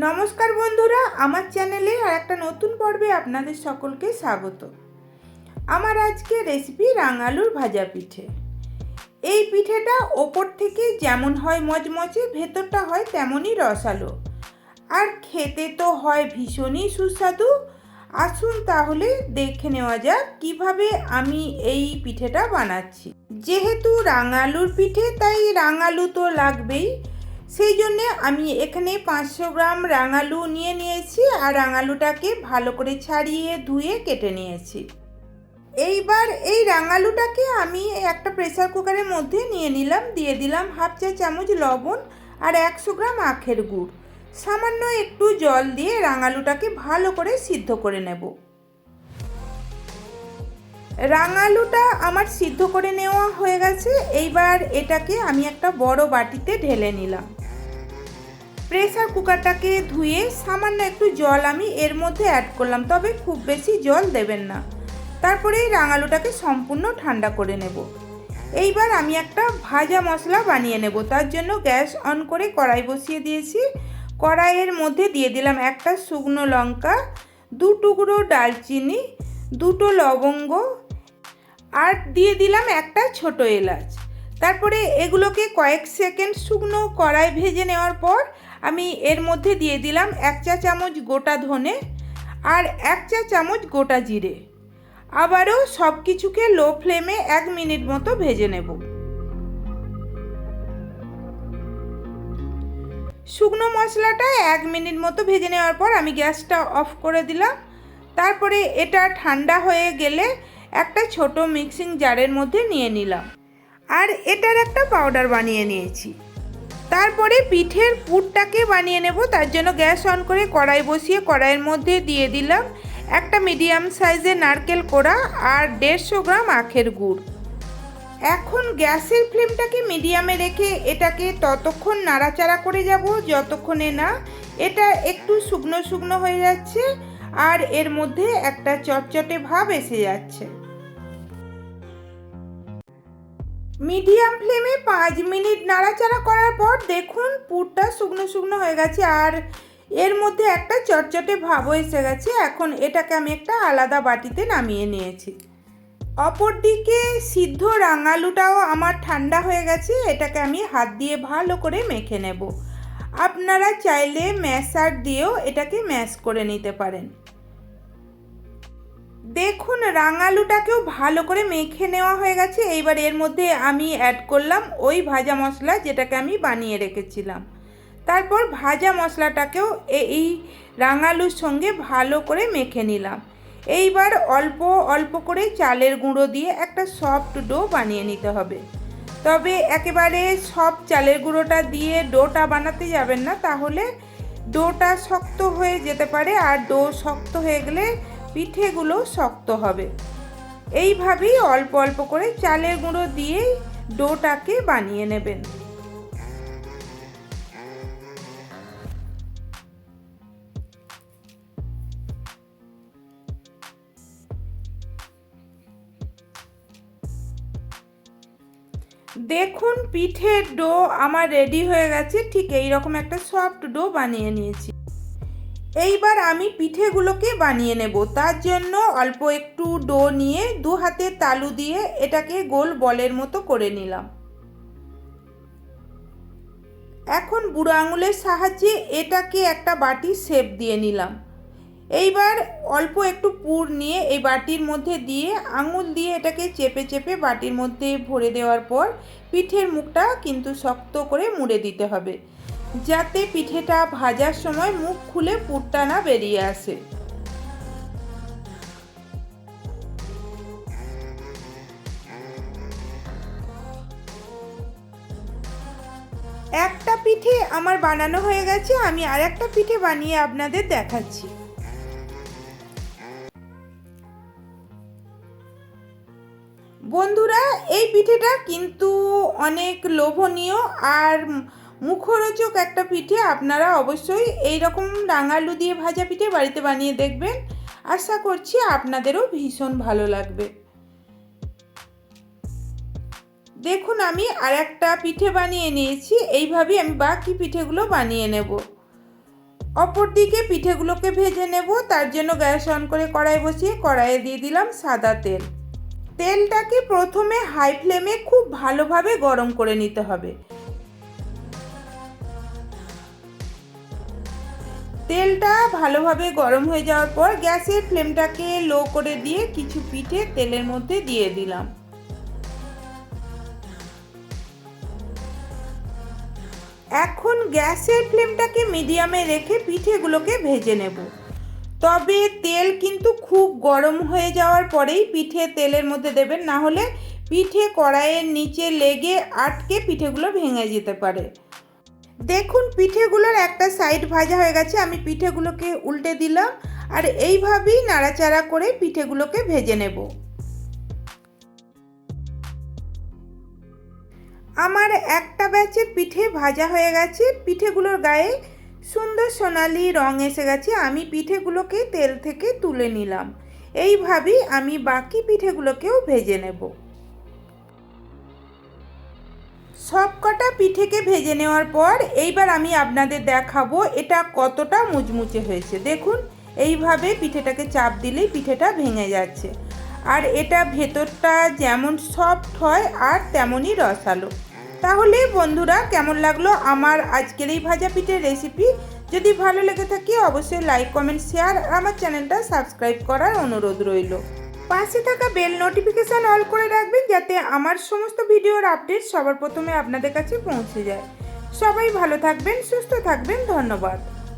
নমস্কার বন্ধুরা, আমার চ্যানেলে আর একটা নতুন পর্বে আপনাদের সকলকে স্বাগত। আমার আজকে রেসিপি রাঙালুর ভাজা পিঠে। এই পিঠেটা ওপর থেকে যেমন হয় মচমচে, ভেতরটা হয় তেমনই রসালো, আর খেতে তো হয় ভীষণই সুস্বাদু। আসুন তাহলে দেখে নেওয়া যাক কিভাবে আমি এই পিঠেটা বানাচ্ছি। যেহেতু রাঙালুর পিঠে তাই রাঙালু তো লাগবেই, সেই জন্যে আমি এখানে 500 গ্রাম রাঙালু নিয়েছি আর রাঙালুটাকে ভালো করে ছাড়িয়ে ধুয়ে কেটে নিয়েছি। এইবার এই রাঙালুটাকে আমি একটা প্রেসার কুকারের মধ্যে নিয়ে নিলাম, দিয়ে দিলাম হাফ চা চামচ লবণ আর 100 গ্রাম আখের গুড়। সামান্য একটু জল দিয়ে রাঙালুটাকে ভালো করে সিদ্ধ করে নেব। রাঙালুটা আমার সিদ্ধ করে নেওয়া হয়ে গেছে। এইবার এটাকে আমি একটা বড় বাটিতে ঢেলে নিলাম। প্রেসার কুকারটাকে ধুয়ে সামান্য একটু জল আমি এর মধ্যে অ্যাড করলাম, তবে খুব বেশি জল দেবেন না। তারপরে এই রাঙালুটাকে সম্পূর্ণ ঠান্ডা করে নেব। এইবার আমি একটা ভাজা মশলা বানিয়ে নেব। তার জন্য গ্যাস অন করে কড়াই বসিয়ে দিয়েছি। কড়াইয়ের মধ্যে দিয়ে দিলাম একটা শুকনো লঙ্কা, 2 টুকরো ডালচিনি, 2টো লবঙ্গ আর দিয়ে দিলাম একটা ছোট এলাচ। তারপরে এগুলোকে কয়েক সেকেন্ড শুকনো কড়াই ভেজে নেওয়ার পর আমি এর মধ্যে দিয়ে দিলাম 1 চা চামচ গোটা ধনে আর 1 চা চামচ গোটা জিরে। আবারও সব কিছুকে লো ফ্লেমে 1 মিনিট মতো ভেজে নেব। শুকনো মশলাটা 1 মিনিট মতো ভেজে নেওয়ার পর আমি গ্যাসটা অফ করে দিলাম। তারপরে এটা ঠান্ডা হয়ে গেলে একটা ছোট মিক্সিং জারের মধ্যে নিয়ে নিলাম আর এটার একটা পাউডার বানিয়ে নিয়েছি। তারপরে পিঠের পুরটাকে বানিয়ে নেব। তার জন্য গ্যাস অন করে কড়াই বসিয়ে কড়াইয়ের মধ্যে দিয়ে দিলাম একটা মিডিয়াম সাইজের নারকেল কোড়া আর 150 গ্রাম আখের গুড়। এখন গ্যাসের ফ্লেমটাকে মিডিয়ামে রেখে এটাকে ততক্ষণ নাড়াচাড়া করে যাব যতক্ষণে না এটা একটু শুকনো শুকনো হয়ে যাচ্ছে আর এর মধ্যে একটা চটচটে ভাব এসে যাচ্ছে। মিডিয়াম ফ্লেমে 5 মিনিট নাড়াচাড়া করার পর দেখুন পুরটা শুকনো শুকনো হয়ে গেছে আর এর মধ্যে একটা চটচটে ভাবও এসে গেছে। এখন এটাকে আমি একটা আলাদা বাটিতে নামিয়ে নিয়েছি। অপরদিকে সিদ্ধ রাঙালুটাও আমার ঠান্ডা হয়ে গেছে। এটাকে আমি হাত দিয়ে ভালো করে মেখে নেব। আপনারা চাইলে ম্যাশার দিয়েও এটাকে ম্যাশ করে নিতে পারেন। দেখুন রাঙালুটাকেও ভালো করে মেখে নেওয়া হয়ে গেছে। এইবার এর মধ্যে আমি অ্যাড করলাম ওই ভাজা মশলা যেটাকে আমি বানিয়ে রেখেছিলাম। তারপর ভাজা মশলাটাকেও এই রাঙালুর সঙ্গে ভালো করে মেখে নিলাম। এইবার অল্প অল্প করে চালের গুঁড়ো দিয়ে একটা সফট ডো বানিয়ে নিতে হবে। তবে একেবারে সব চালের গুঁড়োটা দিয়ে ডোটা বানাতে যাবেন না, তাহলে ডোটা শক্ত হয়ে যেতে পারে আর ডো শক্ত হয়ে গেলে পিঠেগুলো শক্ত হবে। এইভাবেই অল্প অল্প করে চালের গুঁড়ো দিয়েই ডোটাকে বানিয়ে নেবেন। দেখুন পিঠের ডো আমার রেডি হয়ে গেছে। ঠিক এই রকম একটা সফট ডো বানিয়ে নিয়েছি। এইবার আমি পিঠেগুলোকে বানিয়ে নেব। তার জন্য অল্প একটু ডো নিয়ে 2 হাতে তালু দিয়ে এটাকে গোল বলের মতো করে নিলাম। এখন বুড়ো আঙুলের সাহায্যে এটাকে একটা বাটির শেপ দিয়ে নিলাম। এইবার অল্প একটু পুর নিয়ে এই বাটির মধ্যে দিয়ে আঙুল দিয়ে এটাকে চেপে চেপে বাটির মধ্যে ভরে দেওয়ার পর পিঠের মুখটা কিন্তু শক্ত করে মুড়ে দিতে হবে, যাতে পিঠেটা ভাজার সময় মুখ খুলে পুরটা না বেরিয়ে আসে। একটা পিঠে আমার বানানো হয়ে গেছে, আমি আর একটা পিঠে বানিয়ে আপনাদের দেখাচ্ছি। বন্ধুরা এই পিঠেটা কিন্তু অনেক লোভনীয় আর মুখরোচক একটা পিঠে। আপনারা অবশ্যই এই রকম রাঙালু দিয়ে ভাজা পিঠে বাড়িতে বানিয়ে দেখবেন। আশা করছি আপনাদেরও ভীষণ ভালো লাগবে। দেখুন আমি আর একটা পিঠে বানিয়ে নিয়েছি। এইভাবেই আমি বাকি পিঠেগুলো বানিয়ে নেব। অপর দিকে পিঠেগুলোকে ভেজে নেব। তার জন্য গ্যাস অন করে কড়াই বসিয়ে কড়াইয়ে দিয়ে দিলাম সাদা তেল। তেলটাকে প্রথমে হাই ফ্লেমে খুব ভালোভাবে গরম করে নিতে হবে। তেলটা ভালোভাবে গরম হয়ে যাওয়ার পর গ্যাসের ফ্লেমটাকে লো করে দিয়ে কিছু পিঠে তেলের মধ্যে দিয়ে দিলাম। এখন গ্যাসের ফ্লেমটাকে মিডিয়ামে রেখে পিঠেগুলোকে ভেজে নেব। তবে তেল কিন্তু খুব গরম হয়ে যাওয়ার পরেই পিঠে তেলের মধ্যে দেবেন, না হলে পিঠে কড়াইয়ের নিচে লেগে আটকে পিঠেগুলো ভেঙে যেতে পারে। দেখুন পিঠেগুলোর একটা সাইড ভাজা হয়ে গেছে, আমি পিঠেগুলোকে উল্টে দিলাম আর এইভাবেই নাড়াচাড়া করে পিঠেগুলোকে ভেজে নেব। আমার একটা ব্যাচের পিঠে ভাজা হয়ে গেছে, পিঠেগুলোর গায়ে সুন্দর সোনালি রং এসে গেছে। আমি পিঠেগুলোকে তেল থেকে তুলে নিলাম। এইভাবেই আমি বাকি পিঠেগুলোকেও ভেজে নেব। সবকটা পিঠেকে ভেজে নেওয়ার পর এইবার আমি আপনাদের দেখাবো এটা কতটা মুচমুচে হয়েছে। দেখুন এইভাবে পিঠেটাকে চাপ দিলেই পিঠেটা ভেঙে যাচ্ছে, আর এটা ভেতরটা যেমন সফট হয় আর তেমনই রসালো। তাহলে বন্ধুরা, কেমন লাগলো আমার আজকের এই ভাজা পিঠের রেসিপি? যদি ভালো লেগে থাকে অবশ্যই লাইক, কমেন্ট, শেয়ার আর আমার চ্যানেলটা সাবস্ক্রাইব করার অনুরোধ রইল। পাশে থাকা বেল নোটিফিকেশান অল করে রাখবেন, যাতে আমার সমস্ত ভিডিওর আপডেট সবার প্রথমে আপনাদের কাছে পৌঁছে যায়। সবাই ভালো থাকবেন, সুস্থ থাকবেন। ধন্যবাদ।